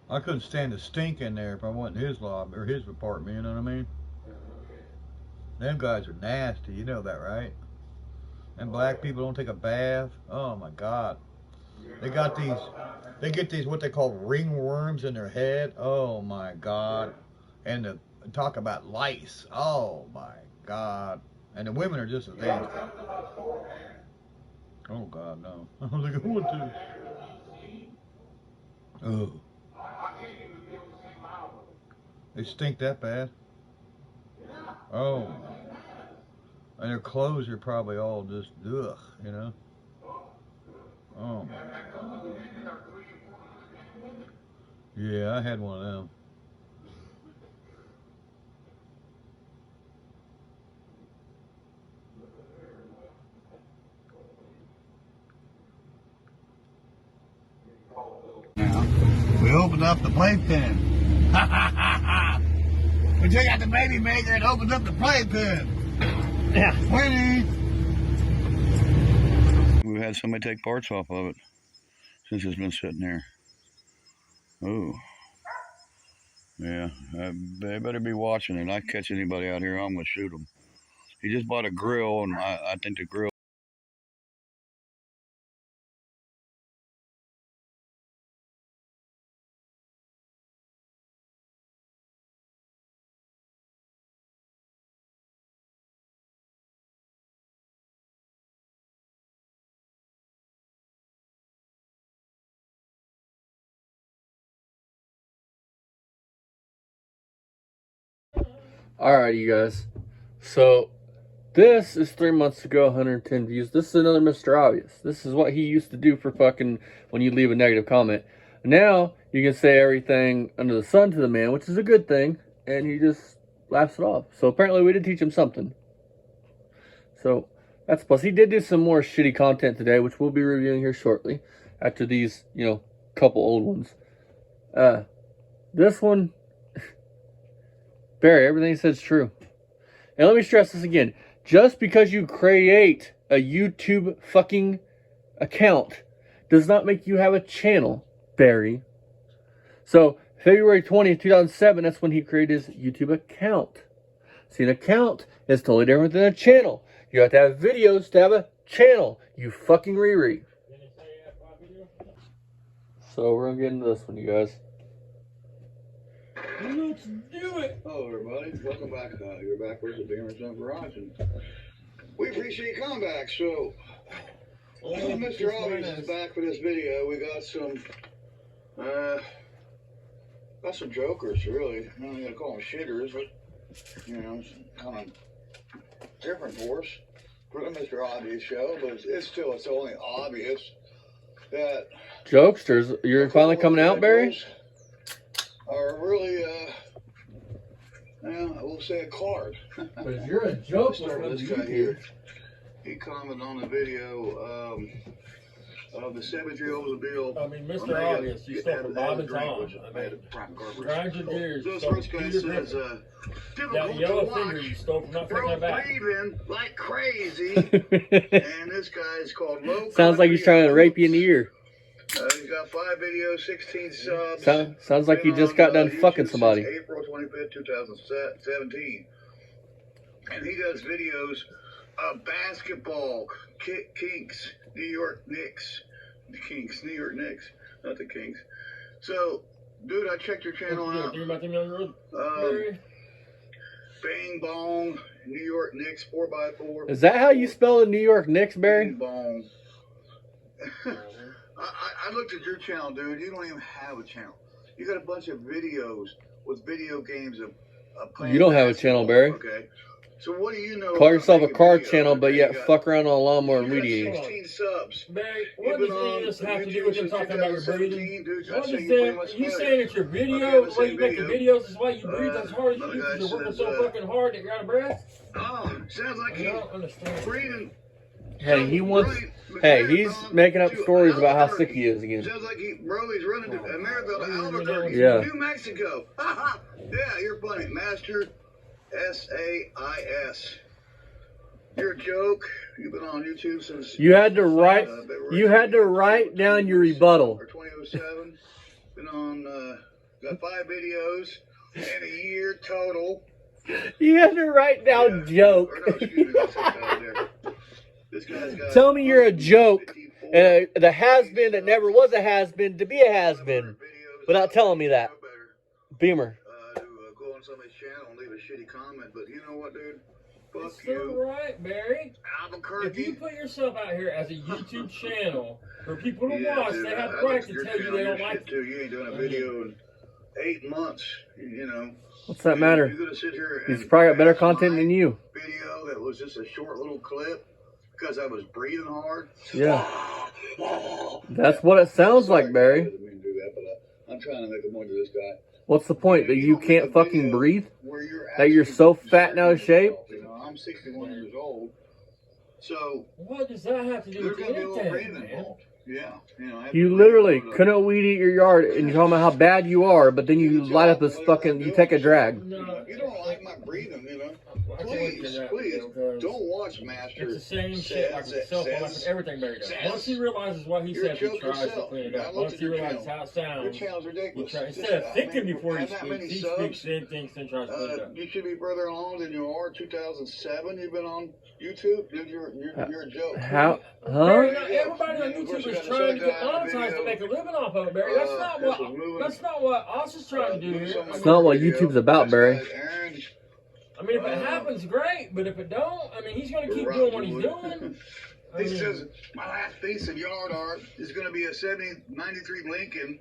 I couldn't stand the stink in there if I went in his lobby or his apartment. You know what I mean? Them guys are nasty. You know that, right? And black people don't take a bath. Oh my God. They got these. They get these what they call ringworms in their head. Oh my God. And the talk about lice. Oh my God. And the women are just as nasty. Oh God, no. I was like, who would do? Oh, they stink that bad. Oh, and their clothes are probably all just ugh, you know. Oh, yeah, I had one of them. Now we opened up the playpen. We took out the baby maker and opened up the playpen. Yeah, Winnie. We had somebody take parts off of it since it's been sitting there. Oh, yeah. They better be watching it. I catch anybody out here, I'm gonna shoot them. He just bought a grill, and I think the grill. Alright, you guys. So, this is 3 months ago, 110 views. This is another Mr. Obvious. This is what he used to do for fucking when you leave a negative comment. Now, you can say everything under the sun to the man, which is a good thing, and he just laughs it off. So, apparently, we did teach him something. So, that's plus. He did do some more shitty content today, which we'll be reviewing here shortly, after these, couple old ones. This one, Barry, everything he said is true. And let me stress this again. Just because you create a YouTube fucking account does not make you have a channel, Barry. So, February 20th, 2007, that's when he created his YouTube account. See, an account is totally different than a channel. You have to have videos to have a channel, you fucking Riri. So, we're going to get into this one, you guys. Let's do it! Hello, everybody. Welcome back. You're back with the Beamer Son Verizon. We appreciate you coming back. So, Mr. Obvious is back for this video. We got some jokers, really. I'm not gonna call them shitters, but it's kind of different for us for the Mr. Obvious show. But it's only obvious that Jokesters, you're finally coming out, Barry? Are really, I will say a card. But if you're a jokester, this guy here, he commented on the video of the cemetery over the bill. I mean, Mr. Obvious, you stole from Bob and Tom. Grind your gears. This first guy says, that yellow finger you stole from not taking that back. Breathing like crazy. And this guy is called Low. Sounds like he's trying to rape you in the ear. He's got 5 videos, 16 subs. Sounds like he just got done fucking somebody. April 25th, 2017. And he does videos of basketball, Kinks, New York Knicks. The Kinks, New York Knicks, not the Kinks. So, dude, I checked your channel out. Bang Bong, New York Knicks, 4x4. Is that how you spell the New York Knicks, Barry? Bang Bong. I looked at your channel, dude. You don't even have a channel. You got a bunch of videos with video games of playing. You don't have a channel, Barry. Okay. So what do you know? Call yourself a car channel, but yet fuck around on a lawnmower and weed 16 subs. Barry, what does any of this have to do with him talking about your breathing? What is that? You saying it's your video? The way you make your videos is why you breathe as hard as you do because you're working so fucking hard that you're out of breath? Oh, sounds like he's breathing. Hey, he's making up stories about how sick he is again. Sounds like he's running a marathon to Albuquerque, New Mexico. Yeah, you're funny. Master S-A-I-S. You're a joke. You've been on YouTube since... You had to write down your rebuttal. 2007. Been on Got 5 videos in a year total. You had to write down joke. Or no, excuse me, that's it down there. This guy's got Tell me you're a joke. 154 The has-been that never was a has-been to be a has-been. Without telling me that. Beamer. To go on somebody's channel and leave a shitty comment, but you know what, dude? Fuck It's you. still right, Barry. Albuquerque. If you put yourself out here as a YouTube channel for people to Yeah, watch, dude, they have I the right looked at to your tell you channel, they don't your like shit it. too. You ain't done a video in 8 months, you know. What's that matter? You're gonna sit here He's and probably got better bash content my than you. video that was just a short little clip because I was breathing hard. Yeah. That's what it sounds like, Barry. I didn't mean to do that, but I'm trying to make a point to this guy. What's the point? That you don't make can't a fucking video breathe? where you're That you're so actually fat and out of shape? You know, I'm 61 years old, so What does that have to do there's with gonna be a little anything, breathing man? involved. Yeah, you know. I have You to literally breathe. couldn't weed eat your yard and you're talking about how bad you are, but then you light up this fucking, you take a drag. No, You don't like my breathing, you know. I can't Please, do that please, because don't watch Master. it's the same shit like with cell phone, like with everything Barry does. Once he realizes what he You're says, he joking tries to yourself. clean it I up. looked Once at he your realizes channel. how it sounds, Your channel's he ridiculous. tries, Just, instead of thinking before he have that speaks, many he subs. speaks, then thinks, then tries to clean it up. You should be further along than you are. 2007, you've been on YouTube. Dude, you're a joke. How? Barry, Huh? not everybody on YouTube is trying to get monetized to make a living off of it, Barry. That's not what us is trying to do here. It's not what YouTube's about, Barry. I mean, if it happens, great. But if it don't, I mean, he's going to keep doing what he's doing. I He mean, says, my last piece of yard art is going to be a 93 Lincoln.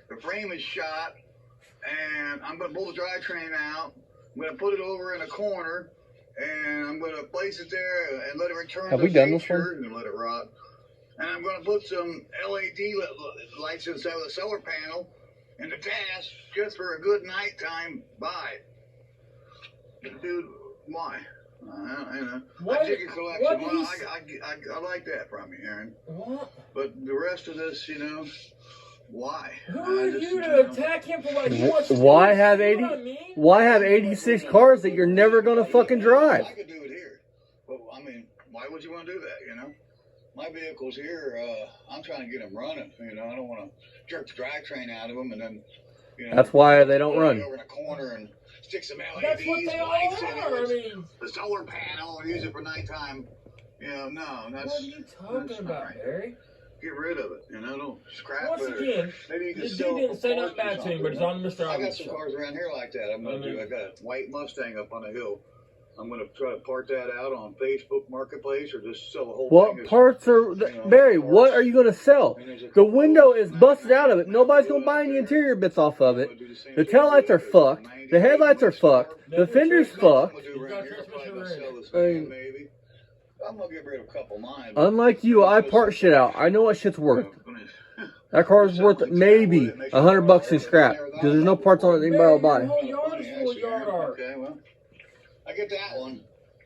The frame is shot, and I'm going to pull the drivetrain out. I'm going to put it over in a corner, and I'm going to place it there and let it return Have to we done this nature one? and let it rot. And I'm going to put some LED lights inside of the solar panel in the dash just for a good nighttime buy. Dude, why? You know, What- I take your collection. what Well, he's- I like that from you, Aaron. what? But the rest of this, you know, why? Who I are just, you know, to attack him for what he wants to do? Why have You know 80? what I mean? Why have 86 cars that you're never gonna fucking drive? I could do it here. But, I mean, why would you want to do that, you know? My vehicle's here. I'm trying to get them running. You know, I don't want to jerk the drivetrain out of them and then, you know. That's why they don't put it run. over in a corner and stick some LEDs, That's what they all lights in are. I it, mean, the solar panel and use it for nighttime. You know, no, that's. what are you talking that's about, not right. Barry? Get rid of it. You know, don't scrap Once it. or again, maybe you can the sell dude it didn't for say parts nothing or bad to him, something. but he's on Mr. I got Obvious some show. cars around here like that. I'm gonna do. I got a white Mustang up on a hill. I'm gonna try to part that out on Facebook Marketplace or just sell the whole thing. What as- parts are Barry? What are you gonna sell? The window is busted out of it. Nobody's gonna buy any interior bits off of it. The taillights are fucked. The headlights are fucked. The fender's fucked. Maybe. I'm gonna get rid of a couple of mine. Unlike you, I part shit out. I know what shit's worth. That car's worth maybe $100 in scrap because there's no parts on it that anybody will Barry, buy. your whole yard is full of yard art. Okay, well, I get that one.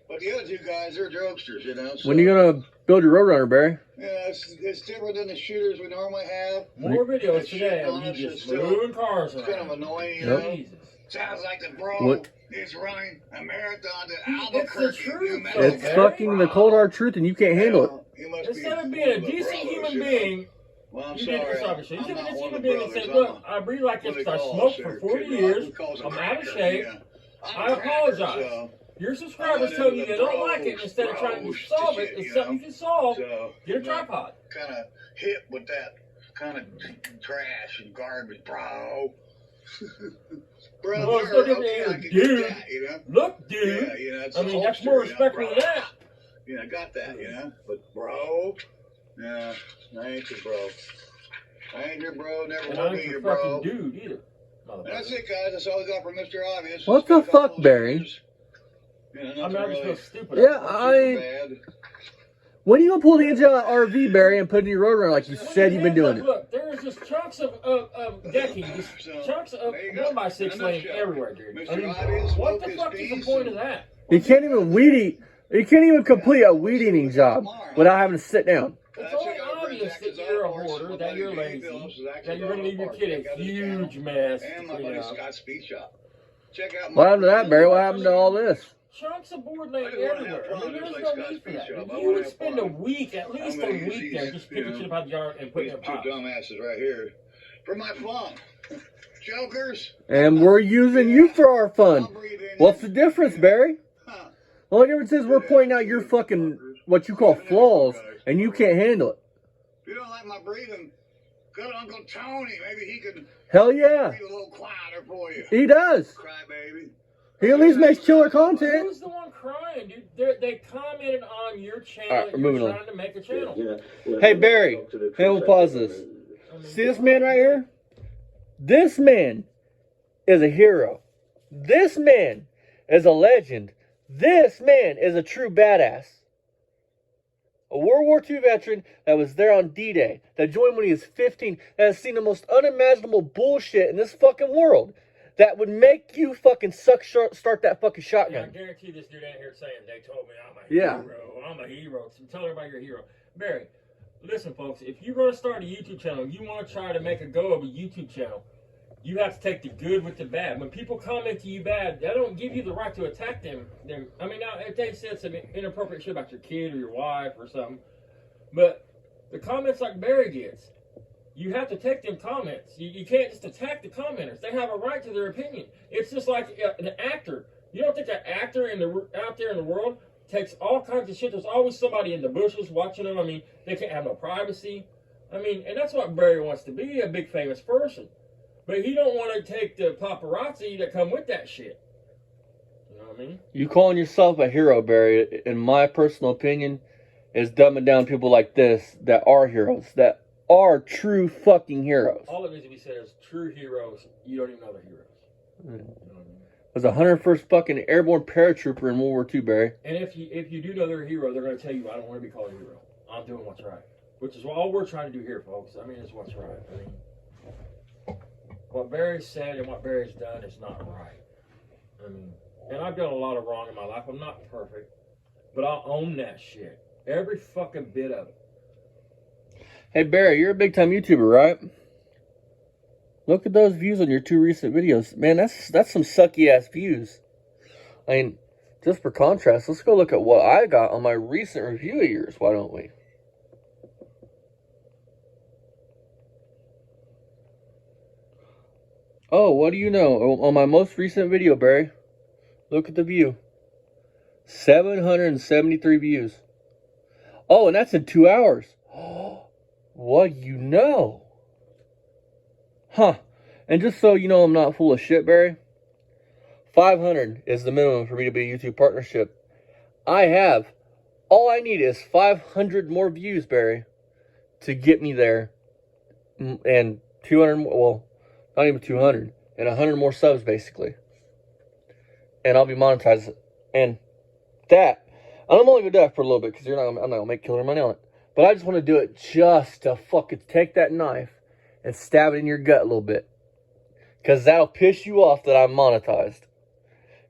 But the other two guys, they're jokesters, you know. So, When are you gonna build your Roadrunner, Barry? yeah, it's different than the shooters we normally have. More videos Shit today on of you us just is still- moving cars It's kind of around. annoying, you Yep. know. Jesus. Sounds like the bro What? is running a marathon to It's the Albuquerque, truth, New though, Mexico. It's Barry. fucking the cold hard truth, and you can't handle it. You must Instead be of being a one of the decent brothers, human you know. being, Well, I'm you did sorry. this obviously. You I'm should have not been a one human of the being and brothers. said, I'm look, a- I breathe like what this they because I call smoked us for there, 40 kid. years. We call us a I'm out of cracker, shape. yeah. I'm I a cracker, apologize. so- Your subscribers tell you they don't like it. Instead of trying to solve it, it's something you can solve. So, Get a tripod. kind of hit with that kind of trash and garbage, bro. Brother, Well, it's no different okay, than I can dude. get that, you know? Look, dude. Yeah, you know, it's I a mean, that's Hulkster, more you know, respectful bro. than that. Yeah, I got that, you know? But bro, yeah, I ain't your bro. I ain't your bro, never And will I be ain't your your fucking bro. dude either. And that's it, guys. That's all we got for Mr. Obvious. What It's been the a couple fuck, of Barry? years. You know, I mean, nothing I just really feel stupid. Yeah, super bad. When are you gonna pull the engine out of that RV, Barry, and put it in your Roadrunner like you said you've been doing it? Look, there's just chunks of decking, just So, chunks of there you go. 1x6 In a laying nutshell. everywhere, dude. Mr. I mean, Obvious, what the focus, fuck is the peace, point and- of that? You can't even weed eat. You can't even complete a weed eating job without having to sit down. It's only obvious that you're a hoarder, that you're lazy, that you're going to leave your kid a huge mess to And my clean buddy out. Scott's Speed Shop. Check out What happened to that, Barry? What happened to all this? Chunks of board I laying just wanna have everywhere. I fun, mean, just there's like no Scott's need for Speed that. Shop. I You wanna would have spend a fun. week, at least I'm a gonna use week there, these, just you picking know, shit about the yard and putting These it two in pots. dumbasses right here. for my fun. Jokers. And we're using you for our fun. I'll breathe in. What's the difference, Barry? Huh. The only difference is we're pointing out your fucking, what you call flaws, and you can't handle it. If you don't like my breathing, go to Uncle Tony. Maybe he can Hell yeah. breathe a little quieter for you. He does. Cry, baby. He at least makes killer content. Who's the one crying, dude? They commented on your channel. All right, That we're you're moving on. trying to make a channel. Hey, Barry. Hey, we'll pause this. See this man right here? This man is a hero. This man is a legend. This man is a true badass. A World War II veteran that was there on D-Day, that joined when he was 15, that has seen the most unimaginable bullshit in this fucking world, that would make you fucking start that fucking Yeah, I shotgun. guarantee this dude ain't here saying they told me I'm a Yeah. hero. I'm a hero. So tell everybody you're a hero. Barry, listen, folks. If you're going to start a YouTube channel, you want to try to make a go of a YouTube channel, you have to take the good with the bad. When people comment to you bad, that don't give you the right to attack them. I mean, now if they said some inappropriate shit about your kid or your wife or something, but the comments like Barry gets, you have to take them comments. You can't just attack the commenters. They have a right to their opinion. It's just like an actor. You don't think an actor out there in the world takes all kinds of shit? There's always somebody in the bushes watching them. I mean, they can't have no privacy. I mean, and that's what Barry wants to be, a big famous person. But he don't want to take the paparazzi that come with that shit. You know what I mean? You calling yourself a hero, Barry, in my personal opinion, is dumbing down people like this that are heroes, that are true fucking heroes. All that needs to be said is true heroes, you don't even know they're heroes. You know what I mean? Was a 101st fucking airborne paratrooper in World War II, Barry. And if you do know they're a hero, they're going to tell you, I don't want to be called a hero. I'm doing what's right. Which is all we're trying to do here, folks. I mean, it's what's right. I mean, what Barry said and what Barry's done is not right. I mean, and I've done a lot of wrong in my life. I'm not perfect. But I'll own that shit. Every fucking bit of it. Hey, Barry, you're a big-time YouTuber, right? Look at those views on your 2 recent videos. Man, that's some sucky-ass views. I mean, just for contrast, let's go look at what I got on my recent review of yours, why don't we? Oh, what do you know? On my most recent video, Barry, look at the view. 773 views. Oh, and that's in 2 hours. What do you know? Huh. And just so you know I'm not full of shit, Barry, 500 is the minimum for me to be a YouTube partnership. All I need is 500 more views, Barry, to get me there. And 200 more, well, not even 200, and 100 more subs, basically. And I'll be monetized. And that, I'm only going to do that for a little bit, because I'm not going to make killer money on it. But I just want to do it just to fucking take that knife and stab it in your gut a little bit. Because that'll piss you off that I'm monetized.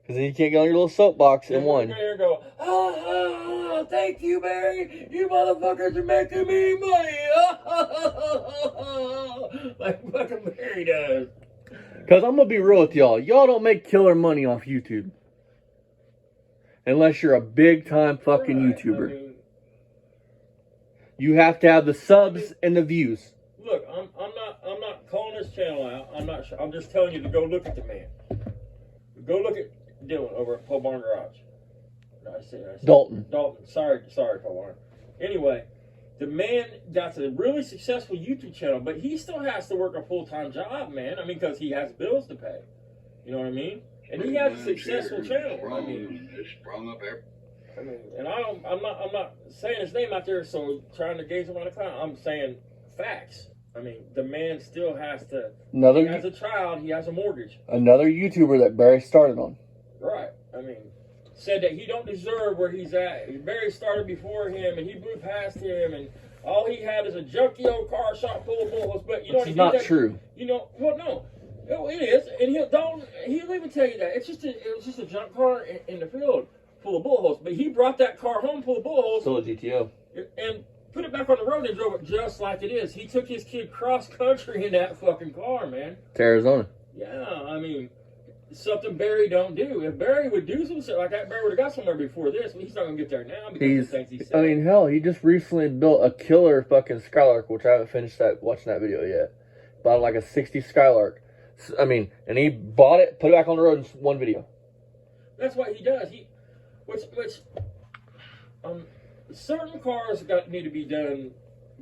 Because then you can't get on your little soapbox and one. You're going, thank you, Barry. You motherfuckers are making me money. Like fucking Barry does. Because I'm going to be real with y'all. Y'all don't make killer money off YouTube. Unless you're a big time fucking YouTuber. I mean, you have to have the subs and the views. Look, I'm not calling this channel out. I'm just telling you to go look at the man. Go look at Dylan over at Pole Barn Garage. No, I said Dalton. Sorry, Pole Barn. Anyway, the man got a really successful YouTube channel, but he still has to work a full-time job, man. I mean, because he has bills to pay. You know what I mean? And he has a successful channel. I mean, It's sprung up every. I mean, and I'm not saying his name out there, so trying to gauge him on a clown. I'm saying facts. I mean, the man still has to. He has a child. He has a mortgage. Another YouTuber that Barry started on. Right. I mean, said that he don't deserve where he's at. Barry started before him, and he blew past him, and all he had is a junky old car shot full of bullets. But you know, Which is not true. You know, well, no. It is, and he'll even tell you that it was just a junk car in the field full of bullet holes. But he brought that car home full of bullet holes. Still a GTO. And put it back on the road and drove it just like it is. He took his kid cross country in that fucking car, man. To Arizona. Yeah, I mean, something Barry don't do. If Barry would do some shit like that, Barry would have got somewhere before this. But he's not gonna get there now because of the things he said. I mean, hell, he just recently built a killer fucking Skylark, which I haven't finished watching that video yet. bought like a 60 Skylark. I mean, and he bought it, put it back on the road in one video. That's what he does. Certain cars need to be done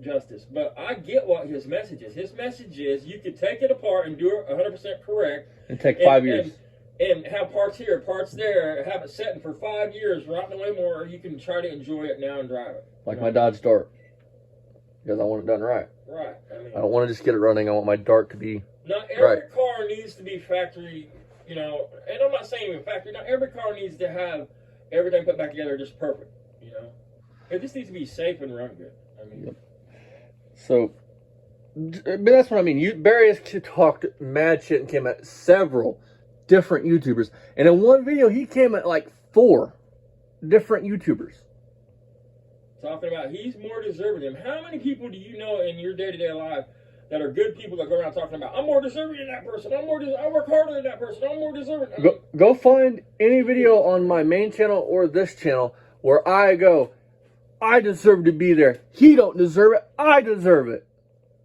justice, but I get what his message is. His message is you could take it apart and do it 100% correct. And take 5 years. And have parts here, parts there, have it setting for 5 years, rotting away more, or you can try to enjoy it now and drive it. Like my Dodge Dart. Because I want it done right. Right. I mean, I don't want to just get it running. I want my Dart to be not every car needs to be factory, you know, and I'm not saying even factory. Not every car needs to have everything put back together just perfect, you know. It just needs to be safe and run good. I mean, yep. So, but that's what I mean. Barry has talked mad shit and came at several different YouTubers. And in one video, he came at like 4 different YouTubers. Talking about he's more deserving than him. How many people do you know in your day-to-day life that are good people that go around talking about, I'm more deserving than that person, I work harder than that person, I'm more deserving. Go find any video on my main channel or this channel where I go, I deserve to be there. He don't deserve it. I deserve it.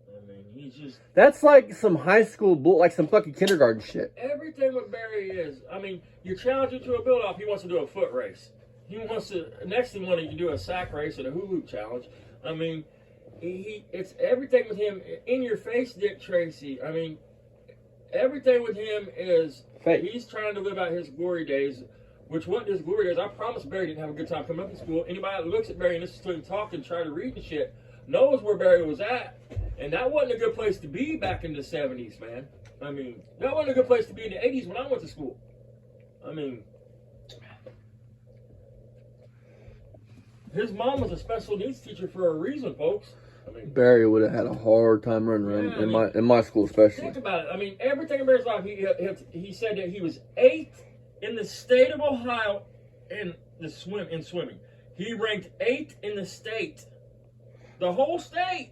I mean, he's just... That's like some high school bull, like some fucking kindergarten shit. Everything with Barry is, I mean, you challenge him to a build-off, he wants to do a foot race. He wants to, next thing he can do a sack race and a hula hoop challenge. I mean, it's everything with him in your face, Dick Tracy. I mean, everything with him is fake. He's trying to live out his glory days, which what his glory days, I promise Barry didn't have a good time coming up in school. Anybody that looks at Barry and listens to him talk and try to read and shit knows where Barry was at. And that wasn't a good place to be back in the 70s, man. I mean, that wasn't a good place to be in the 80s when I went to school. I mean, his mom was a special needs teacher for a reason, folks. I mean, Barry would have had a hard time running around in my school, especially. Think about it. I mean, everything in Barry's life, he said that he was 8th in the state of Ohio in swimming. He ranked 8th in the state, the whole state.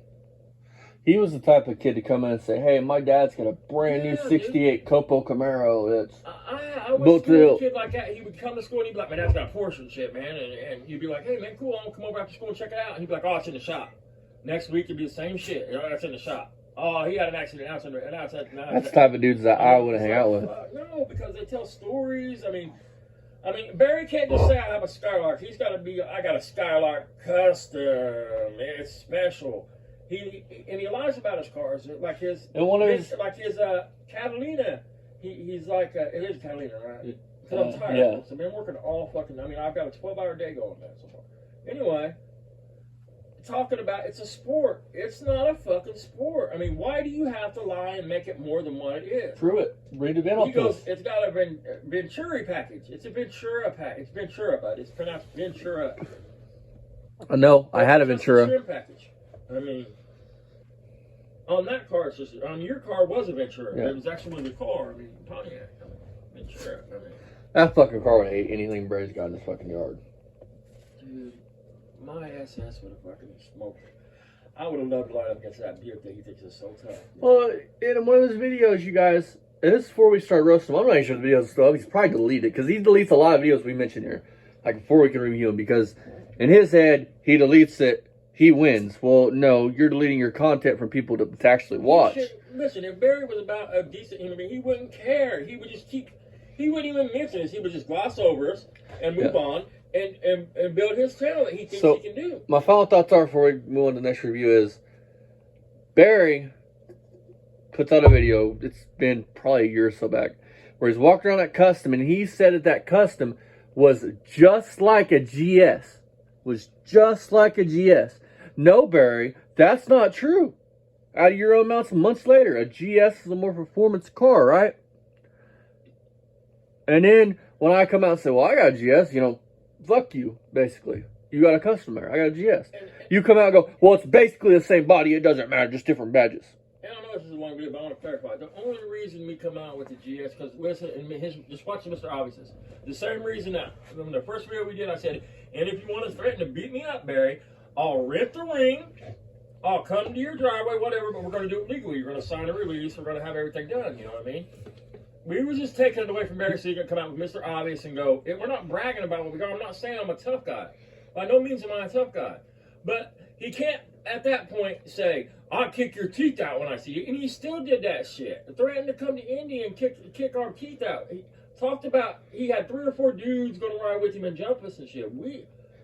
He was the type of kid to come in and say, "Hey, my dad's got a brand new '68 Copo Camaro that's I wish a kid like that. He would come to school and he'd be like, "Man, that's got a Porsche and shit, man." And you'd be like, "Hey, man, cool. I'm gonna come over after school and check it out." And he'd be like, "Oh, it's in the shop." Next week it'd be the same shit. You know, that's in the shop. Oh, he had an accident. That's the type of dudes that I would hang out with. No, because they tell stories. I mean, Barry can't just say I have a Skylark. He's got to be. I got a Skylark custom. It's special. He lies about his cars, like his Catalina. He's like it is Catalina, right? Because I'm tired. Yeah. So I've been working all fucking. I mean, I've got a 12-hour day going there so far. Anyway, talking about it's a sport. It's not a fucking sport. I mean, why do you have to lie and make it more than what it is? Prove it. Read the Ventura. He goes, it's got a Venturi package. It's a Ventura package. It's Ventura, but it's pronounced Ventura. No, I had a Ventura. Trim package. I mean, on that car, it's just on your car was a Ventura. Yeah. It was actually the car. I mean, Pontiac. Ventura. I mean, that fucking car would hate anything Barry's got in his fucking yard. Dude, my SS would have fucking smoked it. I would have loved to line up against that Buick that he thinks is so tough. Well, in one of his videos, you guys, and this is before we start roasting him, I'm not even sure the video's still up. He's probably deleted it because he deletes a lot of videos we mentioned here, like before we can review them, because in his head, he deletes it. He wins. Well, no, you're deleting your content from people to actually watch. Listen, if Barry was about a decent human being, he wouldn't care. He would just he wouldn't even mention this. He would just gloss over us and move on and build his channel that he thinks he can do. My final thoughts are before we move on to the next review is Barry puts out a video, it's been probably a year or so back, where he's walking around that custom and he said that custom was just like a GS. Was just like a GS. No, Barry, that's not true. Out of your own mouth months later, a GS is a more performance car, right? And then when I come out and say, well, I got a GS, fuck you, basically. You got a custom there. I got a GS. You come out and go, well, it's basically the same body. It doesn't matter, just different badges. And I know this is a long video, but I want to clarify. The only reason we come out with the GS, because listen, just watch Mr. Obvious's. The same reason now. From the first video we did, I said, and if you want to threaten to beat me up, Barry, I'll rent the ring, I'll come to your driveway, whatever, but we're going to do it legally. You're going to sign a release, we're going to have everything done, you know what I mean? We were just taking it away from Barry so you can come out with Mr. Obvious and go, we're not bragging about what we got. I'm not saying I'm a tough guy. By no means am I a tough guy. But he can't at that point say, I'll kick your teeth out when I see you. And he still did that shit. Threatened to come to India and kick our teeth out. He talked about he had 3 or 4 dudes going to ride with him and jump us and shit.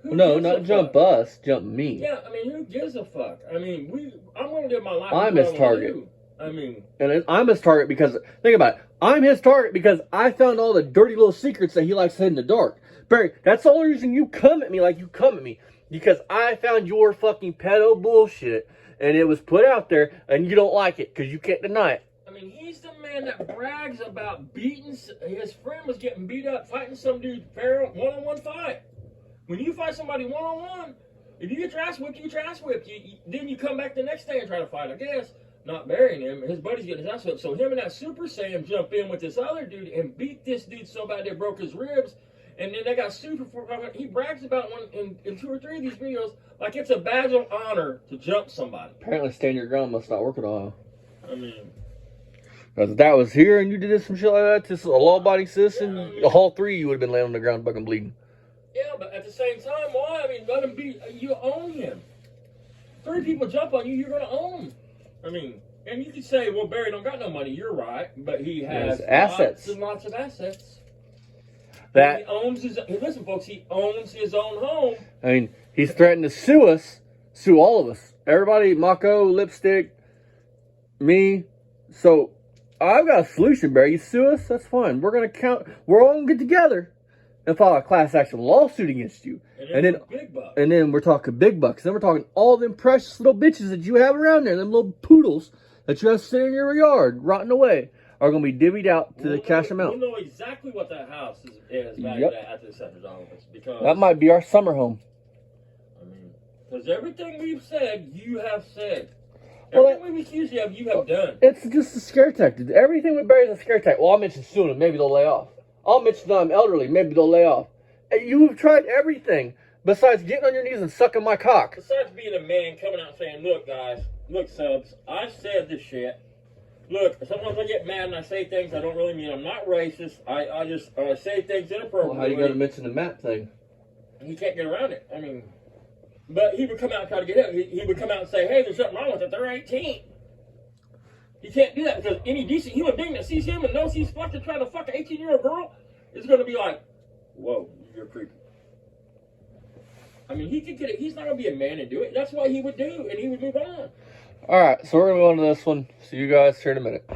No, not jump us, jump me. Yeah, I mean, who gives a fuck? I mean, I'm going to live my life. I'm his target. I mean, and I'm his target because, think about it, I'm his target because I found all the dirty little secrets that he likes to hide in the dark. Barry, that's the only reason you come at me like you come at me. Because I found your fucking pedo bullshit, and it was put out there, and you don't like it, because you can't deny it. I mean, he's the man that brags about beating, his friend was getting beat up, fighting some dude, fair one-on-one fight. When you fight somebody one-on-one, if you get your ass whipped, you get your ass whipped. Then you come back the next day and try to fight, I guess. Not burying him, his buddy's getting his ass whipped. So him and that Super Saiyan jump in with this other dude and beat this dude so bad they broke his ribs. And then they got sued for he brags about one in 2 or 3 of these videos like it's a badge of honor to jump somebody. Apparently stand your ground must not work at all. I mean, because if that was here and you did some shit like that to a law-abiding citizen, all 3 of you would have been laying on the ground fucking bleeding. Yeah, but at the same time, why? I mean, let him be, you own him. 3 people jump on you, you're going to own him. I mean, and you could say, well, Barry don't got no money. You're right, but he has assets. Lots and lots of assets. That he owns his. Listen, folks, he owns his own home. I mean, he's threatened to sue us, sue all of us, everybody, Mako, Lipstick, me. So I've got a solution, Barry. You sue us, that's fine. We're all gonna get together and file a class action lawsuit against you. And then big bucks. And then we're talking big bucks. Then we're talking all them precious little bitches that you have around there, them little poodles that you have sitting in your yard, rotting away, are going to be divvied out to the cash amount. We'll know exactly what that house is valued at the assessor's office. Because that might be our summer home. I mean, because everything we've said, you have said. Everything we've accused you of, you have done. It's just a scare tactic. Everything with Barry's a scare tactic. Well, I'll mention suing them. Maybe they'll lay off. I'll mention that I'm elderly. Maybe they'll lay off. You've tried everything besides getting on your knees and sucking my cock. Besides being a man coming out saying, look, guys, look, subs, I said this shit. Look, sometimes I get mad and I say things I don't really mean. I'm not racist. I just say things inappropriately. Well, how you got to mention the map thing? He can't get around it. I mean, but he would come out and try to get it. He would come out and say, hey, there's something wrong with it. They're 18. He can't do that because any decent human being that sees him and knows he's fucking trying to fuck an 18-year-old girl is going to be like, whoa, you're creepy. I mean, he could get it. He's not going to be a man and do it. That's what he would do, and he would move on. All right, so we're going to go on to this one. See you guys here in a minute.